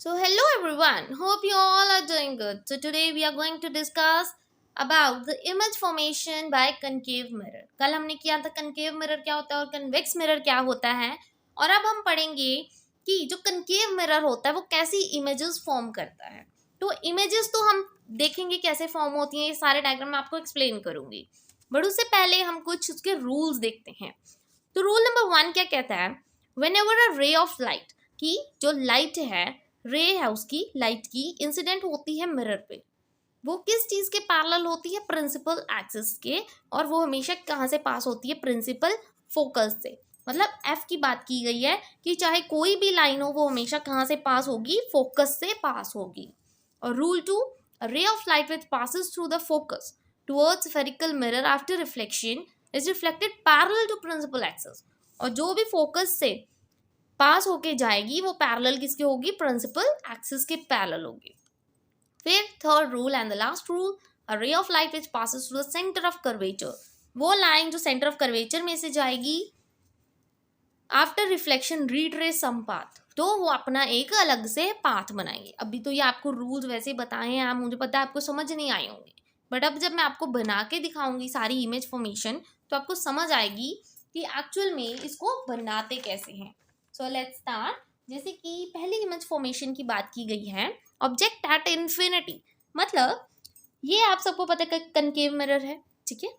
So hello everyone, hope you all are doing good. So today we are going to discuss about the image formation by concave mirror. कल हमने किया था concave mirror क्या होता है और convex mirror क्या होता है, और अब हम पढ़ेंगे कि जो concave mirror होता है वो कैसी images form करता है. तो images तो हम देखेंगे कैसे फॉर्म होती हैं, ये सारे डायग्राम मैं आपको एक्सप्लेन करूंगी, बट उससे पहले हम कुछ उसके रूल्स देखते हैं. तो रूल नंबर 1 क्या कहता है, वेन एवर अ रे ऑफ लाइट, कि जो लाइट है, रे है उसकी, लाइट की, इंसिडेंट होती है मिरर पे, वो किस चीज के पैरेलल होती है, प्रिंसिपल एक्सिस के, और वो हमेशा कहाँ से पास होती है, प्रिंसिपल फोकस से. मतलब एफ की बात की गई है कि चाहे कोई भी लाइन हो वो हमेशा कहाँ से पास होगी, फोकस से पास होगी. और rule 2, ray of light which passes through the focus towards spherical mirror after reflection is reflected parallel to principal axis. और जो भी फोकस से पास होके जाएगी वो पैरेलल किसके होगी, प्रिंसिपल एक्सिस के पैरेलल होगी. फिर third rule and the last rule, अ रे of light which passes through the centre of curvature, वो लाइन जो सेंटर ऑफ कर्वेचर में से जाएगी आफ्टर रिफ्लेक्शन रीट्रेस सम पाथ, तो वो अपना एक अलग से पाथ बनाएंगे. अभी तो ये आपको रूल्स वैसे बताए हैं, आप, मुझे पता है आपको समझ नहीं आए होंगे, बट अब जब मैं आपको बना के दिखाऊंगी सारी इमेज फॉर्मेशन तो आपको समझ आएगी कि एक्चुअल में इसको बनाते कैसे हैं. So let's start. जैसे कि पहली इमेज फॉर्मेशन की बात की गई है, ऑब्जेक्ट एट इन्फिनिटी. मतलब ये आप सबको पता है कि कनकेव मिरर है, ठीक है,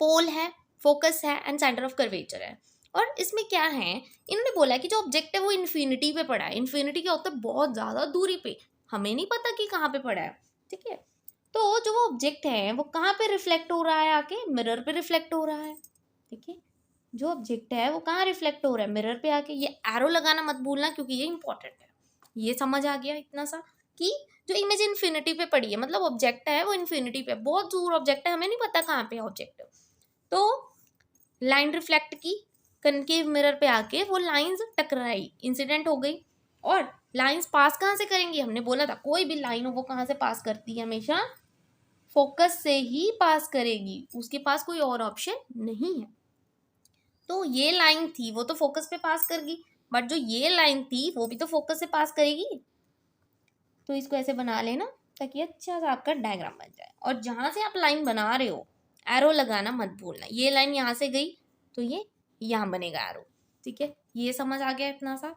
पोल है, फोकस है एंड सेंटर ऑफ कर्वेचर है. और इसमें क्या है, इन्होंने बोला कि जो ऑब्जेक्ट है वो इन्फिनिटी पे पड़ा है. इन्फिनिटी क्या होता है, बहुत ज़्यादा दूरी पे, हमें नहीं पता कि कहाँ पे पड़ा है, ठीक है. तो जो वो ऑब्जेक्ट है वो कहाँ पे रिफ्लेक्ट हो रहा है, आके मिरर पे रिफ्लेक्ट हो रहा है, ठीक है. जो ऑब्जेक्ट है वो कहाँ रिफ्लेक्ट हो रहा है, मिरर पे आके. ये एरो लगाना मत भूलना क्योंकि ये इंपॉर्टेंट है. ये समझ आ गया इतना सा कि जो इमेज इन्फिनिटी पे पड़ी है, मतलब ऑब्जेक्ट है वो इन्फिनिटी पे, बहुत दूर ऑब्जेक्ट है, हमें नहीं पता कहाँ पे ऑब्जेक्ट. तो लाइन रिफ्लेक्ट की, कनकेव मिरर पे आके वो लाइंस टकराई, इंसिडेंट हो गई. और लाइंस पास कहाँ से करेंगी, हमने बोला था कोई भी लाइन हो वो कहाँ से पास करती है, हमेशा फोकस से ही पास करेगी, उसके पास कोई और ऑप्शन नहीं है. तो ये लाइन थी वो तो फोकस पे पास करेगी, बट जो ये लाइन थी वो भी तो फोकस से पास करेगी. तो इसको ऐसे बना लेना ताकि अच्छा सा आपका डायग्राम बन जाए. और जहाँ से आप लाइन बना रहे हो एरो लगाना मत भूलना. ये लाइन यहाँ से गई तो ये यहाँ बनेगा एरो, ठीक है. ये समझ आ गया इतना सा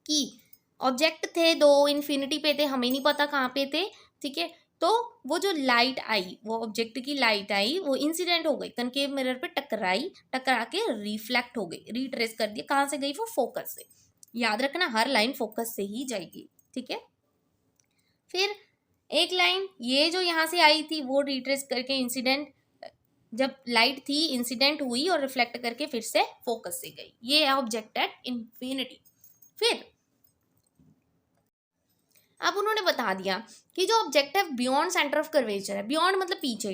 कि ऑब्जेक्ट थे दो, इन्फिनिटी पे थे, हमें नहीं पता कहाँ पे थे, ठीक है. तो वो जो लाइट आई, वो ऑब्जेक्ट की लाइट आई, वो इंसिडेंट हो गई, कनकेव मिरर पे टकराई, टकरा के रिफ्लेक्ट हो गई, रिट्रेस कर दिया. कहाँ से गई, वो फोकस से. याद रखना हर लाइन फोकस से ही जाएगी, ठीक है. फिर एक लाइन ये जो यहाँ से आई थी वो रिट्रेस करके इंसिडेंट, जब लाइट थी इंसिडेंट हुई और रिफ्लेक्ट करके फिर से फोकस से गई. ये है ऑब्जेक्ट एट इन्फिनिटी. फिर अब उन्होंने बता दिया कि जो ऑब्जेक्ट है बियॉन्ड सेंटर ऑफ कर्वेचर है. बियॉन्ड मतलब पीछे,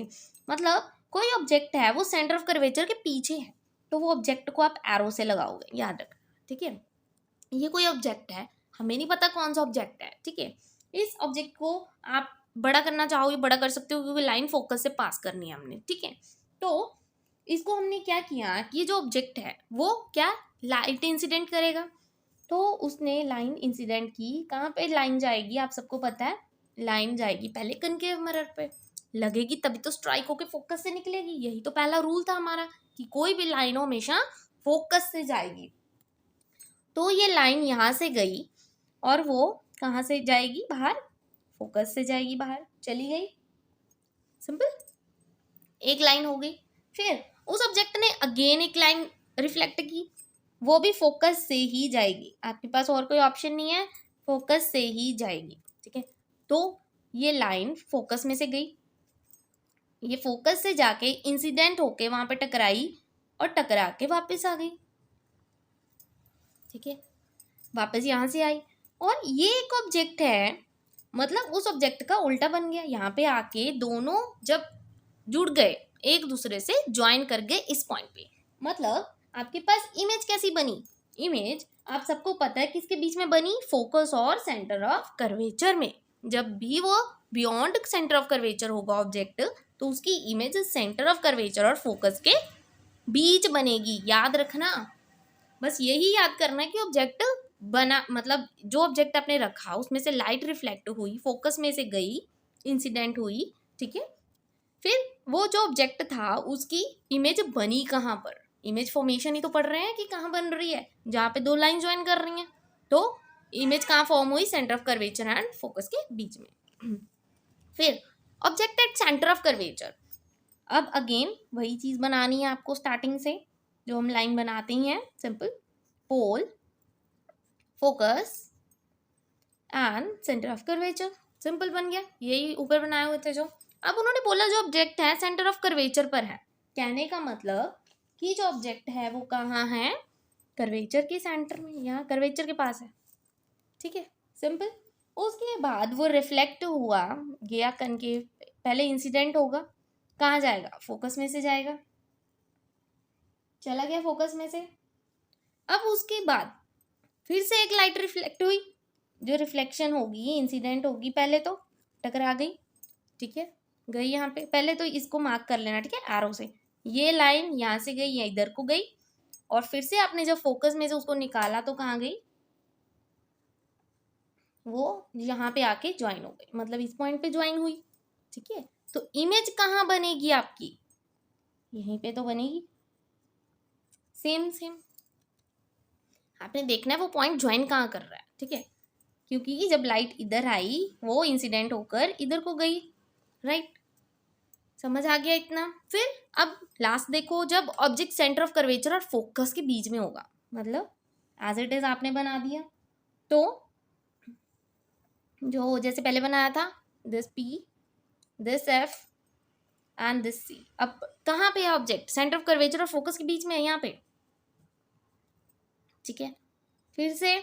मतलब कोई ऑब्जेक्ट है वो सेंटर ऑफ कर्वेचर के पीछे है, तो वो ऑब्जेक्ट को आप एरो से लगाओगे, याद रखना, ठीक है. ये कोई ऑब्जेक्ट है, हमें नहीं पता कौन सा ऑब्जेक्ट है, ठीक है. इस ऑब्जेक्ट को आप बड़ा करना चाहोगे बड़ा कर सकते हो क्योंकि लाइन फोकस से पास करनी है हमने, ठीक है. तो इसको हमने क्या किया कि ये जो ऑब्जेक्ट है वो क्या लाइट इंसिडेंट करेगा. तो उसने लाइन इंसिडेंट की, कहाँ पे लाइन जाएगी, आप सबको पता है, लाइन जाएगी पहले कनकेव मिरर पे, लगेगी तभी तो स्ट्राइक होके फोकस से निकलेगी. यही तो पहला रूल था हमारा कि कोई भी लाइन हो हमेशा फोकस से जाएगी. तो ये लाइन यहाँ से गई और वो कहाँ से जाएगी, बाहर, फोकस से जाएगी बाहर, चली गई. सिंपल, एक लाइन हो गई. फिर उस ऑब्जेक्ट ने अगेन एक लाइन रिफ्लेक्ट की, वो भी फोकस से ही जाएगी, आपके पास और कोई ऑप्शन नहीं है, फोकस से ही जाएगी, ठीक है. तो ये लाइन फोकस में से गई, ये फोकस से जाके इंसिडेंट होके वहां पे टकराई और टकरा के वापस आ गई, ठीक है. वापस यहाँ से आई और ये एक ऑब्जेक्ट है, मतलब उस ऑब्जेक्ट का उल्टा बन गया. यहाँ पे आके दोनों जब जुड़ गए, एक दूसरे से ज्वाइन कर गए इस पॉइंट पे, मतलब आपके पास इमेज कैसी बनी, इमेज आप सबको पता है किसके बीच में बनी, फोकस और सेंटर ऑफ कर्वेचर में. जब भी वो बियॉन्ड सेंटर ऑफ कर्वेचर होगा ऑब्जेक्ट, तो उसकी इमेज सेंटर ऑफ कर्वेचर और फोकस के बीच बनेगी, याद रखना. बस यही याद करना है कि ऑब्जेक्ट बना, मतलब जो ऑब्जेक्ट आपने रखा उसमें से लाइट रिफ्लेक्ट हुई, फोकस में से गई, इंसिडेंट हुई, ठीक है। फिर वो जो ऑब्जेक्ट था उसकी इमेज बनी कहाँ पर, इमेज फॉर्मेशन ही तो पढ़ रहे हैं कि कहाँ बन रही है, जहाँ पे दो लाइन ज्वाइन कर रही हैं, तो इमेज कहाँ फॉर्म हुई, centre of curvature and focus के बीच में। फिर object at centre of curvature, अब अगेन वही चीज बनानी है आपको स्टार्टिंग से, जो हम लाइन बनाते ही हैं, simple, pole, focus and centre of curvature, simple बन गया, यही ऊपर बनाए हुए थे जो। अब उन्होंने बोला जो ऑब्जेक्ट है सेंटर ऑफ कर्वेचर पर है, कहने का मतलब कि जो ऑब्जेक्ट है वो कहाँ है, कर्वेचर के सेंटर में, यहाँ कर्वेचर के पास है, ठीक है, सिंपल। उसके बाद वो रिफ्लेक्ट हुआ गया कनकेव, पहले इंसिडेंट होगा, कहाँ जाएगा, फोकस में से जाएगा, चला गया फोकस में से। अब उसके बाद फिर से एक लाइट रिफ्लेक्ट हुई, जो रिफ्लेक्शन होगी, इंसिडेंट होगी, पहले तो टकरा गई, ठीक है, गई यहाँ पे, पहले तो इसको मार्क कर लेना, ठीक है, एरो से, ये लाइन यहाँ से गई, या इधर को गई, और फिर से आपने जब फोकस में से उसको निकाला तो कहाँ गई, वो यहाँ पे आके ज्वाइन हो गई, मतलब इस पॉइंट पे ज्वाइन हुई, ठीक है। तो इमेज कहाँ बनेगी आपकी, यहीं पे तो बनेगी, सेम सेम, आपने देखना है वो पॉइंट ज्वाइन कहाँ कर रहा है, ठीक है, क्योंकि जब लाइट इधर आई वो इंसिडेंट होकर इधर को गई, राइट, समझ आ गया इतना। फिर अब लास्ट देखो, जब ऑब्जेक्ट सेंटर ऑफ कर्वेचर और फोकस के बीच में होगा, मतलब एज इट इज आपने बना दिया, तो जो जैसे पहले बनाया था, this P, this F and this C, अब कहाँ पे है ऑब्जेक्ट, सेंटर ऑफ कर्वेचर और फोकस के बीच में है, यहाँ पे, ठीक है। फिर से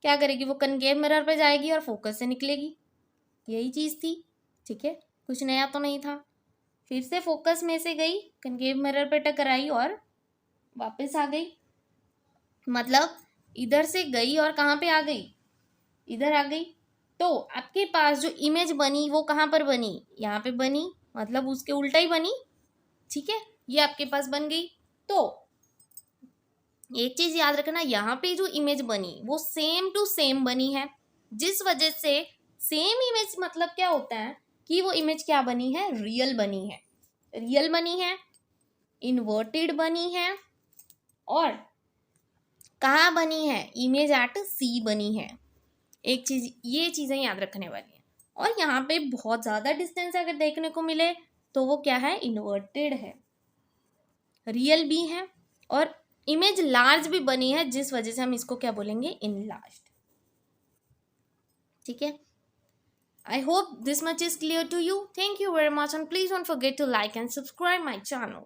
क्या करेगी, वो कनकेव मिरर पे जाएगी और फोकस से निकलेगी, यही चीज थी, ठीक है, कुछ नया तो नहीं था। फिर से फोकस में से गई, कनकेव मिरर पे टकराई और वापस आ गई, मतलब इधर से गई और कहाँ पे आ गई, इधर आ गई, तो आपके पास जो इमेज बनी वो कहाँ पर बनी, यहाँ पे बनी, मतलब उसके उल्टा ही बनी, ठीक है, ये आपके पास बन गई। तो एक चीज याद रखना, यहाँ पे जो इमेज बनी वो सेम टू सेम बनी है, जिस वजह से सेम इमेज मतलब क्या होता है कि वो इमेज क्या बनी है, रियल बनी है, रियल बनी है, इन्वर्टेड बनी है, और कहाँ बनी है, इमेज एट सी बनी है। एक चीज, ये चीजें याद रखने वाली है। और यहाँ पे बहुत ज्यादा डिस्टेंस अगर देखने को मिले तो वो क्या है, इन्वर्टेड है, रियल भी है, और इमेज लार्ज भी बनी है, जिस वजह से हम इसको क्या बोलेंगे, इनलार्ज्ड, ठीक है। I hope this much is clear to you. Thank you very much, and please don't forget to like and subscribe my channel.